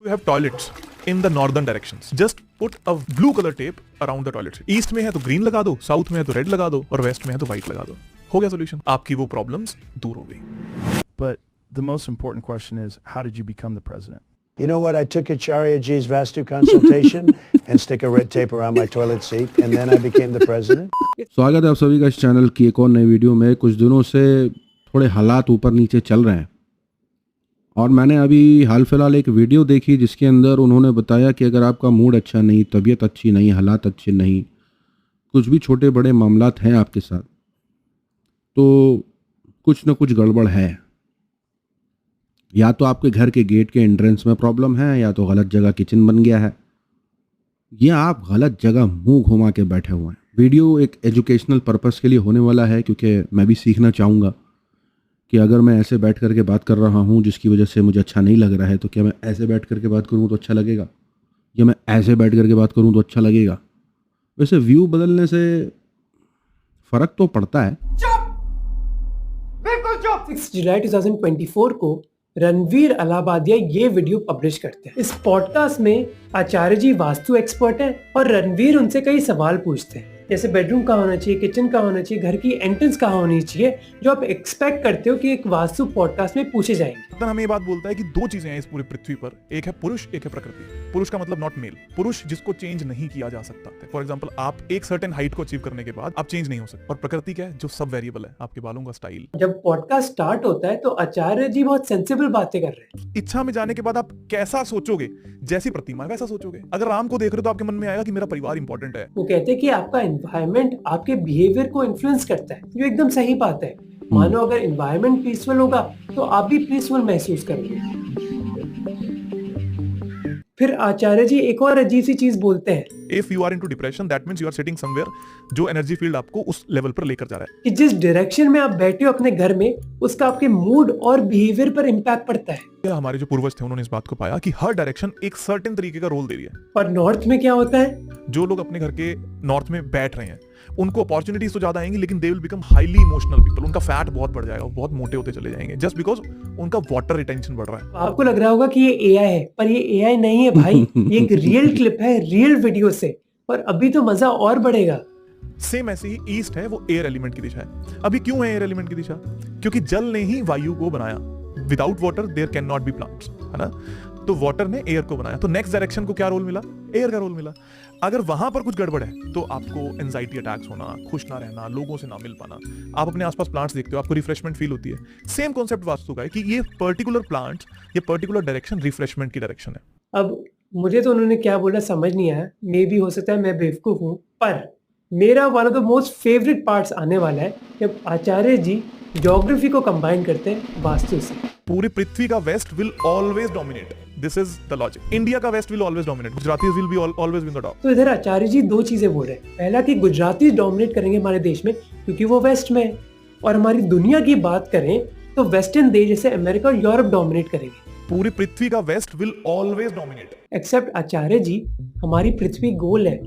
you have toilets in the northern directions, just put a blue color tape around the toilets. East में है तो green लगा दो, south में है तो रेड लगा दो, और वेस्ट में है तो व्हाइट लगा दो. हो गया सोल्यूशन. आपकी वो प्रॉब्लम्स दूर हो गई. But the most important question is, how did you become the president? You know what? I took Acharya G's Vastu consultation and stick a red tape around my toilet seat, and then I became the president. स्वागत है आप सभी का इस channel की एक और नई वीडियो में. कुछ दिनों से थोड़े हालात ऊपर नीचे चल रहे हैं और मैंने अभी हाल फिलहाल एक वीडियो देखी जिसके अंदर उन्होंने बताया कि अगर आपका मूड अच्छा नहीं, तबीयत अच्छी नहीं, हालात अच्छे नहीं, कुछ भी छोटे बड़े मामलात हैं आपके साथ, तो कुछ न कुछ गड़बड़ है. या तो आपके घर के गेट के एंट्रेंस में प्रॉब्लम है, या तो गलत जगह किचन बन गया है, या आप गलत जगह मुंह घुमा के बैठे हुए हैं. वीडियो एक एजुकेशनल पर्पस के लिए होने वाला है क्योंकि मैं भी सीखना चाहूँगा कि अगर मैं ऐसे बैठ करके बात कर रहा हूँ जिसकी वजह से मुझे अच्छा नहीं लग रहा है, तो क्या मैं ऐसे बैठ करके बात करूँ तो अच्छा लगेगा, या मैं ऐसे बैठ करके बात करूँ तो अच्छा लगेगा. वैसे व्यू बदलने से फ़र्क तो पड़ता है. 6 जुलाई 2024 को रणवीर अलाहाबादिया ये वीडियो पब्लिश करते हैं. इस पॉडकास्ट में आचार्य जी वास्तु एक्सपर्ट हैं और रणवीर उनसे कई सवाल पूछते हैं, जैसे बेडरूम कहाँ होना चाहिए, किचन कहाँ होना चाहिए, घर की एंट्रेंस कहाँ होनी चाहिए, जो आप एक्सपेक्ट करते हो कि एक वास्तु पॉडकास्ट में पूछे जाएंगे. हमें ये बात बोलता है कि दो चीजें हैं इस पूरी पृथ्वी पर, एक है पुरुष, एक है प्रकृति. पुरुष का मतलब नॉट मेल, पुरुष जिसको चेंज नहीं किया जा सकता. फॉर एग्जांपल, आप एक सर्टेन हाइट को अचीव करने के बाद आप चेंज नहीं हो सकते. और प्रकृति क्या है, जो सब वेरिएबल है, आपके बालों का स्टाइल. जब पॉडकास्ट स्टार्ट होता है तो आचार्य जी बहुत सेंसिबल बातें कर रहे हैं. इच्छा में जाने के बाद आप कैसा सोचोगे, जैसी प्रतिमा है वैसा सोचोगे. अगर राम को देख रहे हो तो आपके मन में आएगा कि मेरा परिवार इंपॉर्टेंट है. वो कहते हैं कि आपका एनवायरनमेंट आपके बिहेवियर को इन्फ्लुएंस करता है, जो एकदम सही बात है. मानो अगर एनवायरनमेंट पीसफुल होगा तो आप भी पीसफुल महसूस करोगे. फिर आचार्य जी एक और अजीब सी चीज बोलते हैं. If you are into depression, that means you are sitting somewhere जो एनर्जी फील्ड आपको उस लेवल पर लेकर जा रहा है. कि जिस डायरेक्शन में आप बैठे हो अपने घर में, उसका आपके मूड और बिहेवियर पर इम्पैक्ट पड़ता है. हमारे जो पूर्वज थे उन्होंने इस बात को पाया कि हर डायरेक्शन एक सर्टेन तरीके का रोल दे रही है. और नॉर्थ में क्या होता है, जो लोग अपने घर के नॉर्थ में बैठ रहे हैं उनको अपॉर्चुनिटीज तो ज्यादा आएंगी, लेकिन they will become highly emotional people. उनका फैट बहुत बढ़ जाएगा, बहुत मोटे होते चले जाएंगे, जस्ट बिकॉज उनका वाटर रिटेंशन बढ़ रहा है. आपको लग रहा होगा कि ये एआई है, पर ये एआई नहीं है भाई. ये एक रियल क्लिप है, रियल वीडियो से. और अभी तो मजा और बढ़ेगा. सेम ऐसे ही ईस्ट है, वो एयर एलिमेंट की दिशा है. अभी क्यों है एयर एलिमेंट की दिशा? क्योंकि जल ने ही वायु को बनाया. Without water there can not be plants, है ना. तो वाटर ने एयर को बनाया, तो नेक्स्ट डायरेक्शन को क्या रोल मिला? एयर का रोल मिला. अगर वहां पर कुछ गड़बड़ है तो आपको एंजाइटी अटैक्स होना, खुश ना रहना, लोगों से ना मिल पाना. आप अपने आसपास प्लांट्स देखते हो, आपको रिफ्रेशमेंट फील होती है. सेम कॉन्सेप्ट वास्तु का है कि ये पर्टिकुलर प्लांट, ये पर्टिकुलर डायरेक्शन रिफ्रेशमेंट की डायरेक्शन है. अब मुझे तो उन्होंने क्या बोला समझ नहीं आया. मे भी हो सकता है मैं बेवकूफ हूँ, पर मेरा one of the most favourite parts आने वाला है जब आचार्य जी ज्योग्राफी को कंबाइन करते हैं वास्तु से. पूरी पृथ्वी का west will always dominate. This is the logic. India का west will always dominate. Gujaratis will be always win the top. तो इधर आचार्य जी दो चीजें बोल रहे हैं. पहला कि गुजराती डोमिनेट करेंगे हमारे देश में क्योंकि वो वेस्ट में है. और हमारी दुनिया की बात करें तो वेस्टर्न देश जैसे अमेरिका और यूरोप डोमिनेट करेंगे. पूरी पृथ्वी का west will always dominate. Except Acharya ji, हमारी पृथ्वी गोल है.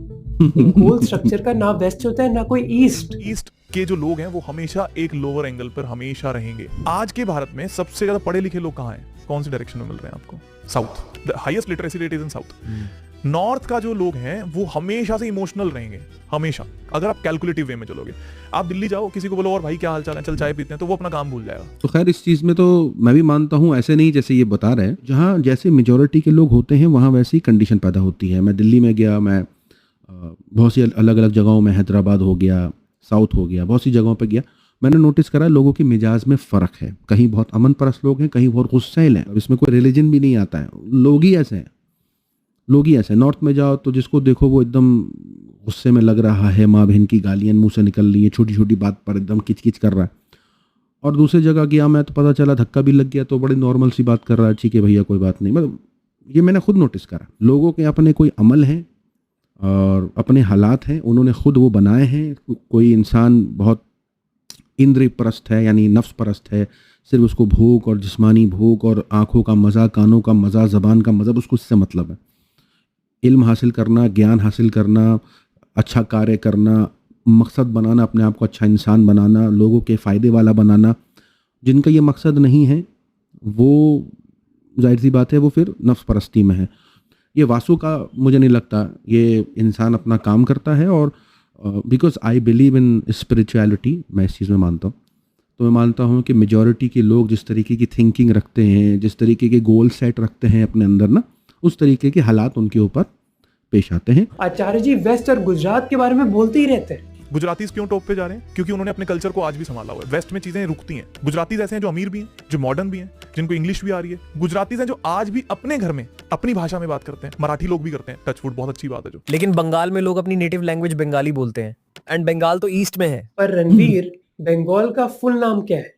गोल स्ट्रक्चर का ना वेस्ट होता है ना कोई ईस्ट. ईस्ट के जो लोग हैं वो हमेशा एक लोअर एंगल पर हमेशा रहेंगे. आज के भारत में सबसे ज्यादा पढ़े लिखे लोग कहाँ हैं? कौन सी डायरेक्शन में मिल रहे हैं आपको? South. The highest literacy rate is in south. North का जो लोग हैं वो हमेशा से इमोशनल रहेंगे, हमेशा. अगर आप कैलकुलेटिव वे में चलोगे, आप दिल्ली जाओ, किसी को बोलो और भाई क्या हाल चाल है, चल चाय पीते हैं, तो वो अपना काम भूल जाएगा. तो खैर इस चीज़ में तो मैं भी मानता हूँ, ऐसे नहीं जैसे ये बता रहे हैं. जहाँ जैसे मेजोरिटी के लोग होते हैं वहाँ वैसी कंडीशन पैदा होती है. मैं दिल्ली में गया, मैं बहुत सी अलग अलग जगहों में, हैदराबाद हो गया, साउथ हो गया, बहुत सी जगहों पर गया. मैंने नोटिस करा लोगों के मिजाज में फ़र्क है. कहीं बहुत अमन परस्त लोग हैं, कहीं बहुत गुस्सैल हैं. अब इसमें कोई रिलीजन भी नहीं आता है, लोग ही ऐसे हैं, लोग ही ऐसे. नॉर्थ में जाओ तो जिसको देखो वो एकदम गुस्से में लग रहा है, माँ बहन की गालियाँ मुंह से निकल रही है, छोटी छोटी बात पर एकदम किचकिच कर रहा है. और दूसरी जगह गया मैं तो पता चला धक्का भी लग गया तो बड़ी नॉर्मल सी बात कर रहा है, ठीक है भैया कोई बात नहीं. मतलब ये मैंने खुद नोटिस करा. लोगों के अपने कोई अमल हैं और अपने हालात हैं, उन्होंने खुद वो बनाए हैं. कोई इंसान बहुत इंद्रिय परस्त है, यानी नफ्स परस्त है, सिर्फ उसको भूख और जिस्मानी भूख और आँखों का मज़ा, कानों का मज़ा, ज़बान का मज़ा, उसको इससे मतलब है. इल्म हासिल करना, ज्ञान हासिल करना, अच्छा कार्य करना, मकसद बनाना, अपने आप को अच्छा इंसान बनाना, लोगों के फ़ायदे वाला बनाना. जिनका ये मकसद नहीं है वो जाहिर सी बात है वो फिर नफ्स परस्ती में है। ये वासु का मुझे नहीं लगता, ये इंसान अपना काम करता है और because I believe in spirituality, मैं इस चीज़ में मानता हूँ। तो मैं मानता हूँ कि मेजॉरिटी के लोग जिस तरीके की थिंकिंग रखते हैं, जिस तरीके के गोल सेट रखते हैं अपने अंदर ना, उस तरीके के हालात उनके ऊपर पेश आते हैं। आचार्य जी वेस्ट और गुजरात के बारे में बोलते ही रहते हैं। गुजरातीज क्यों टॉप पे जा रहे हैं? क्योंकि उन्होंने अपने कल्चर को आज भी संभाला हुआ है। वेस्ट में चीजें रुकती हैं। गुजरातीज ऐसे हैं जो अमीर भी हैं, जो मॉडर्न भी हैं, जिनको इंग्लिश भी आ रही है। गुजरातीज हैं जो आज भी अपने घर में अपनी भाषा में बात करते हैं। मराठी लोग भी करते हैं, टचवुड, बहुत अच्छी बात है जो। लेकिन बंगाल में लोग अपनी नेटिव लैंग्वेज बंगाली बोलते हैं, एंड बंगाल तो ईस्ट में है। पर रणवीर, बंगाल का फुल नाम क्या है?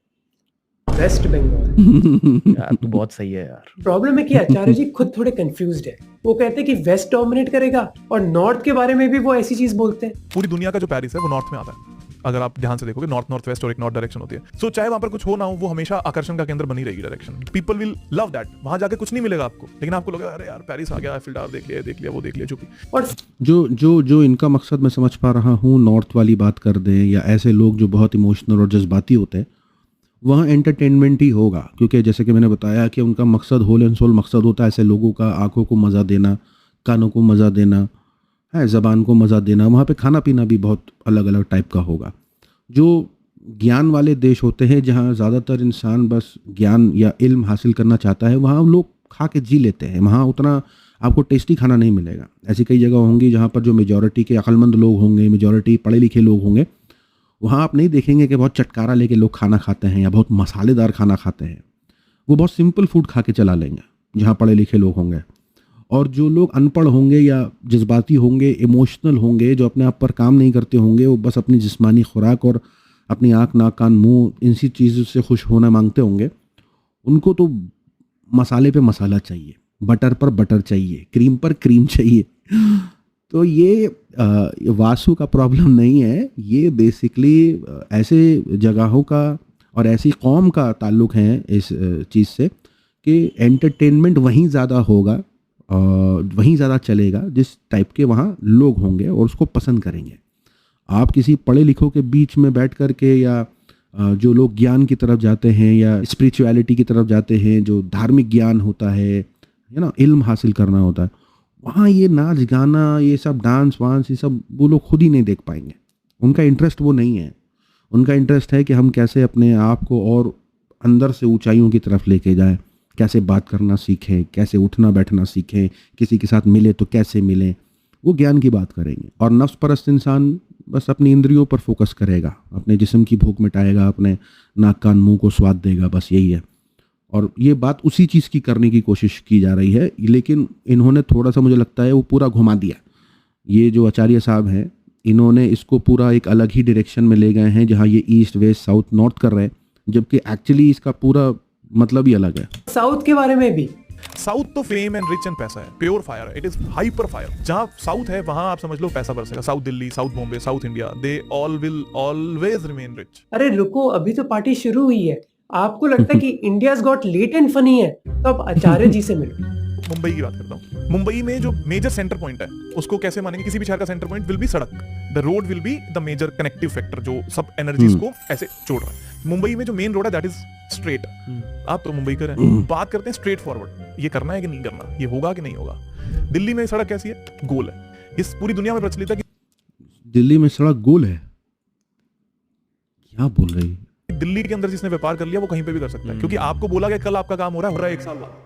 वेस्ट बंगाल। यार तू बहुत सही है यार। प्रॉब्लम है कि आचार्य जी खुद थोड़े कंफ्यूज्ड है। वो कहते हैं कि वेस्ट डोमिनेट करेगा और नॉर्थ के बारे में भी वो ऐसी चीज बोलते हैं। पूरी दुनिया का जो पेरिस है वो नॉर्थ में आता है। अगर आप ध्यान से देखोगे, नॉर्थ नॉर्थ वेस्ट और एक नॉर्थ डायरेक्शन होती है। सो चाहे वहां पर कुछ हो ना हो, वो हमेशा आकर्षण का केंद्र बनी रहेगी direction. People will love that. वहां जाके कुछ नहीं मिलेगा आपको, लेकिन आपको लगेगा अरे यार पेरिस आ गया, एफिल टावर देख लिया, वो देख लिया, चुकी। और जो इनका मकसद मैं समझ पा रहा हूँ, नॉर्थ वाली बात कर दें या ऐसे लोग जो बहुत इमोशनल और जज्बाती होते हैं, वहाँ एंटरटेनमेंट ही होगा। क्योंकि जैसे कि मैंने बताया कि उनका मकसद होल एंड सोल मकसद होता है ऐसे लोगों का आंखों को मज़ा देना, कानों को मज़ा देना है, ज़बान को मज़ा देना। वहाँ पे खाना पीना भी बहुत अलग अलग टाइप का होगा। जो ज्ञान वाले देश होते हैं, जहाँ ज़्यादातर इंसान बस ज्ञान या इल्म हासिल करना चाहता है, वहाँ लोग खा के जी लेते हैं। वहाँ उतना आपको टेस्टी खाना नहीं मिलेगा। ऐसी कई जगह होंगी जहाँ पर जो मेजॉरिटी के अक्लमंद लोग होंगे, मेजॉरिटी पढ़े लिखे लोग होंगे, वहाँ आप नहीं देखेंगे कि बहुत चटकारा लेके लोग खाना खाते हैं या बहुत मसालेदार खाना खाते हैं। वो बहुत सिंपल फूड खा के चला लेंगे जहाँ पढ़े लिखे लोग होंगे। और जो लोग अनपढ़ होंगे या जज्बाती होंगे, इमोशनल होंगे, जो अपने आप पर काम नहीं करते होंगे, वो बस अपनी जिस्मानी खुराक और अपनी आँख, नाक, कान, मुँह इनसी चीज़ों से खुश होना मांगते होंगे, उनको तो मसाले पे मसाला चाहिए, बटर पर बटर चाहिए, क्रीम पर क्रीम चाहिए। तो ये वासु का प्रॉब्लम नहीं है, ये बेसिकली ऐसे जगहों का और ऐसी कौम का ताल्लुक़ है इस चीज़ से कि एंटरटेनमेंट वहीं ज़्यादा होगा, वहीं ज़्यादा चलेगा जिस टाइप के वहाँ लोग होंगे और उसको पसंद करेंगे। आप किसी पढ़े लिखों के बीच में बैठ कर के या जो लोग ज्ञान की तरफ जाते हैं या स्पिरिचुअलिटी की तरफ जाते हैं, जो धार्मिक ज्ञान होता है ना, इल्म हासिल करना होता है, वहाँ ये नाच गाना, ये सब डांस वांस, ये सब वो लोग खुद ही नहीं देख पाएंगे। उनका इंटरेस्ट वो नहीं है। उनका इंटरेस्ट है कि हम कैसे अपने आप को और अंदर से ऊंचाइयों की तरफ लेके जाएं, कैसे बात करना सीखें, कैसे उठना बैठना सीखें, किसी के साथ मिले तो कैसे मिलें, वो ज्ञान की बात करेंगे। और नफ्स परस्त इंसान बस अपनी इंद्रियों पर फोकस करेगा, अपने जिस्म की भूख मिटाएगा, अपने नाक कान मुंह को स्वाद देगा, बस यही है। और ये बात उसी चीज़ की करने की कोशिश की जा रही है, लेकिन इन्होंने थोड़ा सा, मुझे लगता है, वो पूरा घुमा दिया। ये जो आचार्य साहब हैं, इन्होंने इसको पूरा एक अलग ही डायरेक्शन में ले गए हैं, जहाँ ये ईस्ट वेस्ट साउथ नॉर्थ कर रहे हैं, जबकि एक्चुअली इसका पूरा मतलब ही अलग है। साउथ के बारे में भी, साउथ तो फेम एंड रिच एंड पैसा है, प्योर फायर है, इट इज हाइपर फायर। जहां साउथ है वहां आप समझ लो पैसा बरसेगा। South Delhi, south Bombay, south India, they all will always remain rich. अरे रुको, अभी तो पार्टी शुरू हुई है। आपको लगता है कि India's got latent funny है, तो अब आचार्य जी से मिलो। मुंबई की बात करता हूँ। मुंबई में जो मेजर सेंटर पॉइंट है, उसको कैसे मानेंगे? किसी भी शहर का सेंटर पॉइंट विल बी सड़क। The road will be the major connective factor, जो सब एनर्जीज को ऐसे जोड़ रहा है। मुंबई में जो मेन रोड है दैट इज स्ट्रेट। आप तो मुंबई कर हैं, बात करते हैं स्ट्रेट फॉरवर्ड, ये करना है कि नहीं करना, ये होगा कि नहीं होगा। दिल्ली में सड़क कैसी है? गोल है। इस पूरी दुनिया में प्रचलित है कि दिल्ली में सड़क गोल है। क्या बोल रही है? दिल्ली के अंदर जिसने व्यापार कर लिया वो कहीं पे भी कर सकता है, क्योंकि आपको बोला गया कल आपका काम हो रहा है 1 साल बाद।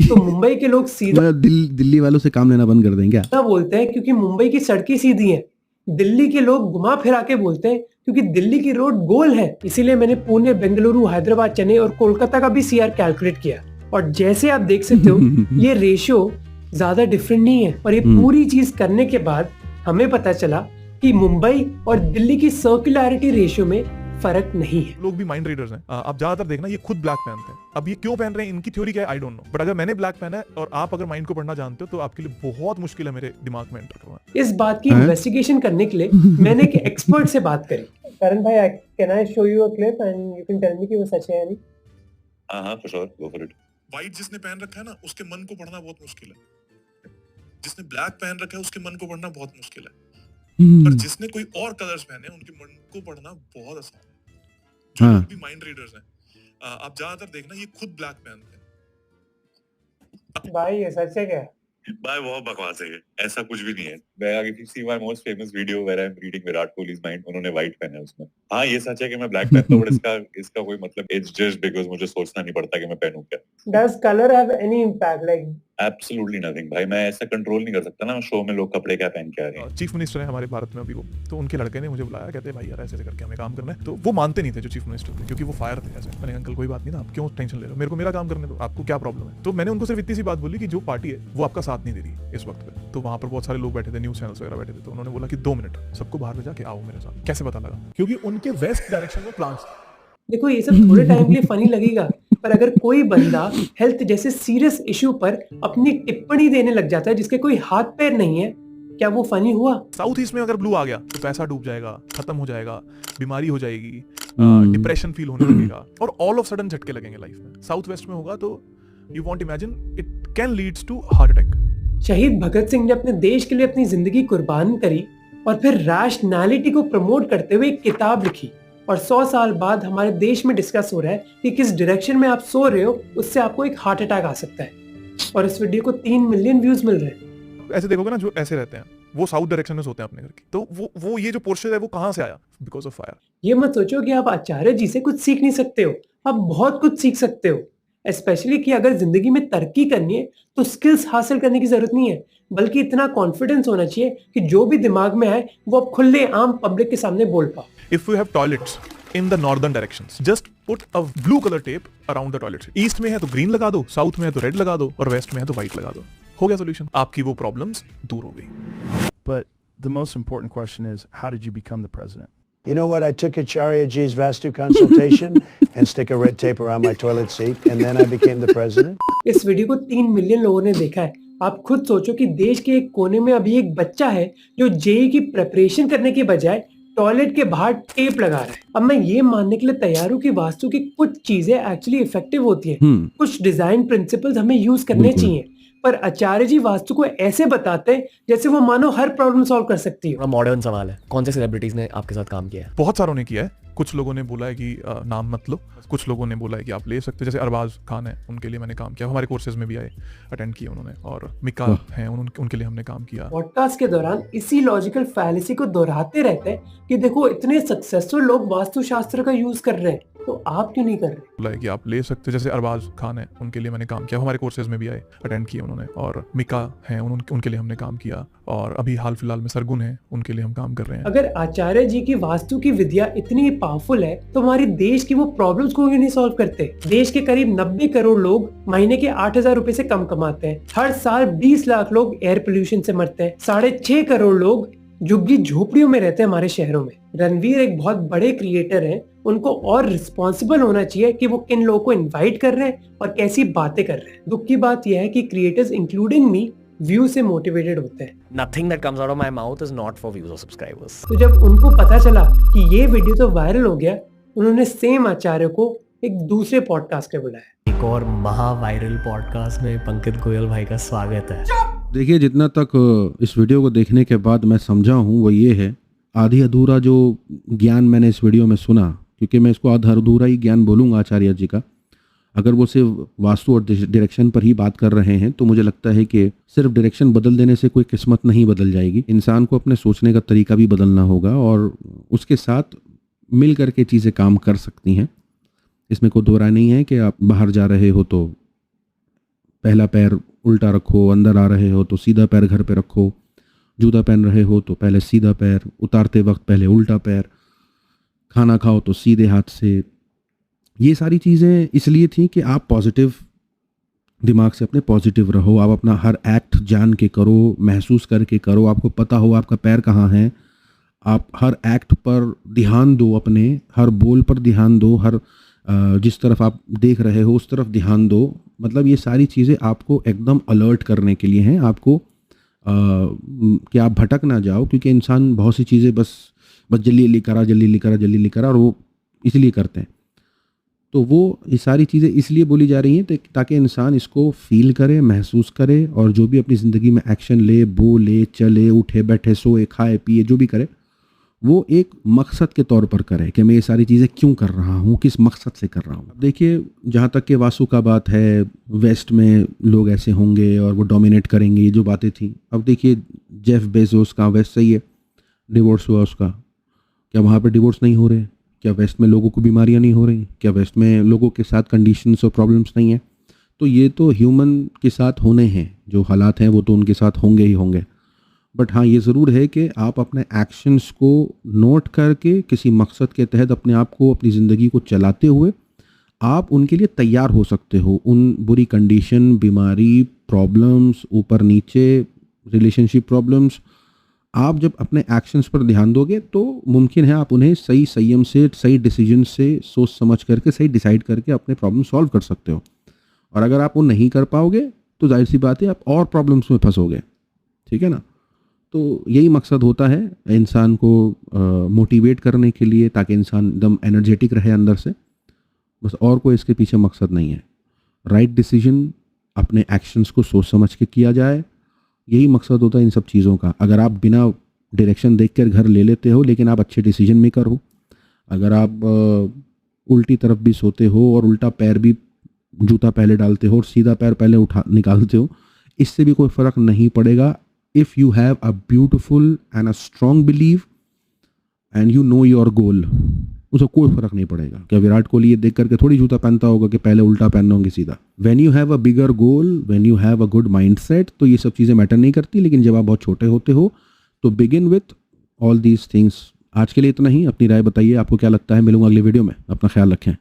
तो मुंबई के लोग सीधा दिल्ली वालों से काम लेना बंद कर देंगे क्या? बोलते हैं क्योंकि मुंबई की सड़कें सीधी हैं। दिल्ली के लोग घुमा फिरा के बोलते हैं क्योंकि दिल्ली की रोड गोल है। इसीलिए मैंने पुणे, बेंगलुरु, हैदराबाद, चेन्नई और कोलकाता का भी सीआर कैलकुलेट किया, और जैसे आप देख सकते हो ये रेशियो ज्यादा डिफरेंट नहीं है। और ये पूरी चीज करने के बाद हमें पता चला कि मुंबई और दिल्ली की सर्कुलरिटी रेशियो में फर्क नहीं है। लोग भी माइंड रीडर्स हैं। आप ज्यादातर देखना ये खुद ब्लैक पहनते हैं। अब ये क्यों पहन रहे हैं, इनकी थ्योरी क्या है, आई डोंट नो, बट अगर मैंने ब्लैक पहना है और आप अगर माइंड को पढ़ना जानते हो तो आपके लिए बहुत मुश्किल है मेरे दिमाग में एंटर करना। इस बात की इन्वेस्टिगेशन करने के लिए मैंने एक एक्सपर्ट से बात करी। करण भाई, can I show you a clip and you can tell me कि वो सच है या नहीं? हां for sure, go for it. White जिसने पहन रखा है ना, उसके मन को पढ़ना बहुत मुश्किल है। जिसने ब्लैक पहन रखा है उसके मन को पढ़ना बहुत मुश्किल है। पर जिसने कोई और कलर्स पहने उनके मन को पढ़ना बहुत आसान है। जो भी माइंड रीडर्स हैं, आप ज्यादातर देखना ये खुद ब्लैक पहनते हैं। भाई ये सच है क्या? भाई बहुत बकवास है ये, ऐसा कुछ भी नहीं है। मैं अगर you see my most famous video where I am reading Virat Kohli's mind, उन्होंने व्हाइट पहना है उसमें। हाँ ये सच है कि मैं ब्लैक पहनता हूँ, बट इसका कोई मतलब इट्स जस्ट बिकॉज़ मुझे सोचना नहीं पड़ता कि मैं पहनूं क्या। Does color have any impact? Like absolutely nothing भाई, मैं ऐसा कंट्रोल नहीं कर सकता ना शो में लोग कपड़े क्या पहन के आ रहे हैं। चीफ मिनिस्टर है हमारे भारत में अभी वो, तो उनके लड़के ने मुझे बुलाया, कहते भाई यार ऐसे ऐसे करके हमें काम करना है। तो वो मानते नहीं थे जो चीफ मिनिस्टर थे, क्योंकि वो फायर थे ऐसे। मैंने अंकल कोई बात नहीं ना, आप क्यों टेंशन ले रहे हो, मेरे को मेरा काम करने दो, आपको क्या प्रॉब्लम है। तो मैंने उनको सिर्फ इतनी सी बात बोली कि जो पार्टी है वो आपका साथ नहीं दे रही इस वक्त पे। तो वहां पर बहुत सारे लोग बैठे थे, न्यूज चैनल्स वगैरह बैठे थे, तो उन्होंने बोला कि 2 मिनट सबको बाहर भेजा के आओ मेरे साथ। कैसे पता लगा? क्योंकि उनके वेस्ट डायरेक्शन में प्लांट्स। देखो ये सब थोड़े टाइम के लिए फनी लगेगा, पर अगर कोई बंदा हेल्थ जैसे सीरियस इशू पर अपनी टिप्पणी देने लग जाता है जिसके कोई हाथ पैर नहीं है, क्या वो फनी हुआ? साउथ ईस्ट में अगर ब्लू आ गया तो पैसा डूब जाएगा, खत्म हो जाएगा, बीमारी हो जाएगी, डिप्रेशन फील होने लगेगा और ऑल ऑफ सडन झटके लगेंगे लाइफ में। साउथ वेस्ट में होगा तो you want imagine it can leads to heart attack. शहीद भगत सिंह ने अपने देश के लिए अपनी जिंदगी कुर्बान करी और फिर रैशनैलिटी को प्रमोट करते हुए एक किताब लिखी, और 100 साल बाद हमारे देश में डिस्कस हो रहा है कि किस डायरेक्शन में आप सो रहे हो उससे आपको एक हार्ट अटैक आ सकता है। और इस वीडियो को 3 मिलियन व्यूज मिल रहे हैं। ऐसे देखोगे ना, जो ऐसे रहते हैं वो साउथ डायरेक्शन में सोते हैं अपने घर की, तो वो ये जो पोर्शन है वो कहाँ से आया? Because of fire. ये मत सोचो कि आप आचार्य जी से कुछ सीख नहीं सकते हो, आप बहुत कुछ सीख सकते हो। स्पेशली कि अगर जिंदगी में तरक्की करनी है तो स्किल्स हासिल करने की जरूरत नहीं है, बल्कि इतना कॉन्फिडेंस होना चाहिए कि जो भी दिमाग में आए वो आप खुले आम पब्लिक के सामने बोल पाओ। If you have toilets in the northern directions, just put a blue color tape around the toilets. East में है तो ग्रीन लगा दो, साउथ में है तो रेड लगा दो, और वेस्ट में है तो व्हाइट लगा दो। हो गया सोल्यूशन, आपकी वो प्रॉब्लम्स दूर हो गई। But the most important question is, how did you become the president? You know what? I took Acharya G's Vastu consultation and stick a red tape around my toilet seat, and then I became the president. इस video को 3 million लोगों ने देखा है। आप खुद सोचो कि देश के एक कोने में अभी एक बच्चा है जो जेईई की प्रिपरेशन करने के बजाय टॉयलेट के बाहर टेप लगा रहा है। अब मैं ये मानने के लिए तैयार हूँ कि वास्तु की कुछ चीजें एक्चुअली इफेक्टिव होती हैं, कुछ डिजाइन प्रिंसिपल्स हमें यूज करने चाहिए, पर आचार्य जी वास्तु को ऐसे बताते हैं जैसे वो मानो हर प्रॉब्लम सॉल्व कर सकती हो। मॉडर्न सवाल है, कौन से सेलिब्रिटीज ने आपके साथ काम किया है? बहुत सारों ने किया है। कुछ लोगों ने बोला है कि नाम मत लो, कुछ लोगों ने बोला है कि आप ले सकते, जैसे अरबाज खान है, उनके लिए मैंने काम किया, हमारे कोर्सेज में भी आए, अटेंड किए उन्होंने, और मिका हैं उनके लिए हमने काम किया। पॉडकास्ट के दौरान इसी लॉजिकल फैलेसी को दोहराते रहते हैं कि देखो इतने सक्सेसफुल लोग वास्तुशास्त्र का यूज कर रहे हैं, तो आप क्यों नहीं कर रहे? बोला है कि आप ले सकते, जैसे अरबाज खान है, उनके लिए मैंने काम किया, हमारे कोर्सेज में भी आए, अटेंड किए उन्होंने, और मिका हैं उनके लिए हमने काम किया, और अभी हाल फिलहाल में सरगुन है, उनके लिए हम काम कर रहे हैं। अगर आचार्य जी की वास्तु की विद्या इतनी पावरफुल है तो हमारे देश की वो प्रॉब्लम्स को क्यों नहीं सॉल्व करते? देश के करीब 90 करोड़ लोग महीने के 8,000 रुपए से कम कमाते हैं। हर साल 20 लाख लोग एयर पोल्यूशन से मरते हैं। 6.5 करोड़ लोग झुग्गी झोपड़ियों में रहते हैं हमारे शहरों में। रणवीर एक बहुत बड़े क्रिएटर हैं, उनको और रिस्पॉन्सिबल होना चाहिए कि वो किन लोगों को इनवाइट कर रहे हैं और कैसी बातें कर रहे हैं। दुख की बात यह है कि क्रिएटर्स इंक्लूडिंग मी व्यू से मोटिवेटेड होते हैं। Nothing that comes out of my mouth is not for views or subscribers. तो जब उनको पता चला कि ये वीडियो तो वायरल हो गया, उन्होंने सेम आचार्य को एक दूसरे पॉडकास्ट पे बुलाया। एक और महा वायरल पॉडकास्ट में पंकज गोयल भाई का स्वागत है। देखिए, जितना तक इस वीडियो को देखने के बाद मैं समझा हूँ वो ये है, आधी अधूरा जो ज्ञान मैंने इस वीडियो में सुना, क्योंकि मैं इसको आधा अधूरा ही ज्ञान बोलूँगा आचार्य जी का, अगर वो सिर्फ वास्तु और डायरेक्शन पर ही बात कर रहे हैं तो मुझे लगता है कि सिर्फ डायरेक्शन बदल देने से कोई किस्मत नहीं बदल जाएगी। इंसान को अपने सोचने का तरीका भी बदलना होगा और उसके साथ मिल करके चीज़ें काम कर सकती हैं। इसमें कोई दो राय नहीं है कि आप बाहर जा रहे हो तो पहला पैर उल्टा रखो, अंदर आ रहे हो तो सीधा पैर घर पे रखो, जूता पहन रहे हो तो पहले सीधा पैर, उतारते वक्त पहले उल्टा पैर, खाना खाओ तो सीधे हाथ से। ये सारी चीज़ें इसलिए थी कि आप पॉजिटिव दिमाग से अपने पॉजिटिव रहो, आप अपना हर एक्ट जान के करो, महसूस करके करो, आपको पता हो आपका पैर कहाँ है, आप हर एक्ट पर ध्यान दो, अपने हर बोल पर ध्यान दो, हर जिस तरफ आप देख रहे हो उस तरफ ध्यान दो। मतलब ये सारी चीज़ें आपको एकदम अलर्ट करने के लिए हैं, आपको कि आप भटक ना जाओ, क्योंकि इंसान बहुत सी चीज़ें बस जल्दी करा और वो इसलिए करते हैं। तो वो ये सारी चीज़ें इसलिए बोली जा रही हैं ताकि इंसान इसको फील करे, महसूस करे, और जो भी अपनी ज़िंदगी में एक्शन ले, बोले, चले, उठे, बैठे, सोए, खाए, पिए, जो भी करे वो एक मकसद के तौर पर करे कि मैं ये सारी चीज़ें क्यों कर रहा हूँ, किस मकसद से कर रहा हूँ। अब देखिए, जहाँ तक कि वास्तु का बात है, वेस्ट में लोग ऐसे होंगे और वो डोमिनेट करेंगे, ये जो बातें थी। अब देखिए, जेफ बेजोस का वेस्ट सही है, डिवोर्स हुआ उसका, क्या वहाँ पर डिवोर्स नहीं हो रहे? क्या वेस्ट में लोगों को बीमारियाँ नहीं हो रही? क्या वेस्ट में लोगों के साथ कंडीशंस और प्रॉब्लम्स नहीं हैं? तो ये तो ह्यूमन के साथ होने हैं, जो हालात हैं वो तो उनके साथ होंगे ही होंगे। बट हाँ, ये ज़रूर है कि आप अपने एक्शंस को नोट करके किसी मकसद के तहत अपने आप को, अपनी ज़िंदगी को चलाते हुए आप उनके लिए तैयार हो सकते हो। उन बुरी कंडीशन, बीमारी, प्रॉब्लम्स, ऊपर नीचे रिलेशनशिप प्रॉब्लम्स, आप जब अपने एक्शंस पर ध्यान दोगे तो मुमकिन है आप उन्हें सही संयम से, सही डिसीजन से, सोच समझ करके, सही डिसाइड करके अपने प्रॉब्लम सॉल्व कर सकते हो। और अगर आप वो नहीं कर पाओगे तो जाहिर सी बात है आप और प्रॉब्लम्स में फंसोगे। ठीक है ना? तो यही मकसद होता है इंसान को मोटिवेट करने के लिए, ताकि इंसान एकदम एनर्जेटिक रहे अंदर से, बस। और कोई इसके पीछे मकसद नहीं है। राइट डिसीजन अपने एक्शंस को सोच समझ के किया जाए, यही मकसद होता है इन सब चीज़ों का। अगर आप बिना डायरेक्शन देख कर घर ले लेते हो लेकिन आप अच्छे डिसीजन मेकर हो, अगर आप उल्टी तरफ भी सोते हो और उल्टा पैर भी, जूता पहले डालते हो और सीधा पैर पहले उठा निकालते हो, इससे भी कोई फ़र्क नहीं पड़ेगा। If you have a beautiful and a strong belief and you know your goal, उसे कोई फर्क नहीं पड़ेगा। क्या विराट कोहली ये देख करके थोड़ी जूता पहनता होगा कि पहले उल्टा पहनना होगा सीधा? When you have a bigger goal, when you have a good mindset, तो ये सब चीज़ें मैटर नहीं करती। लेकिन जब आप बहुत छोटे होते हो तो begin with all these things। आज के लिए इतना ही। अपनी राय बताइए, आपको क्या लगता है। मिलूंगा अगले वीडियो में। अपना ख्याल रखें।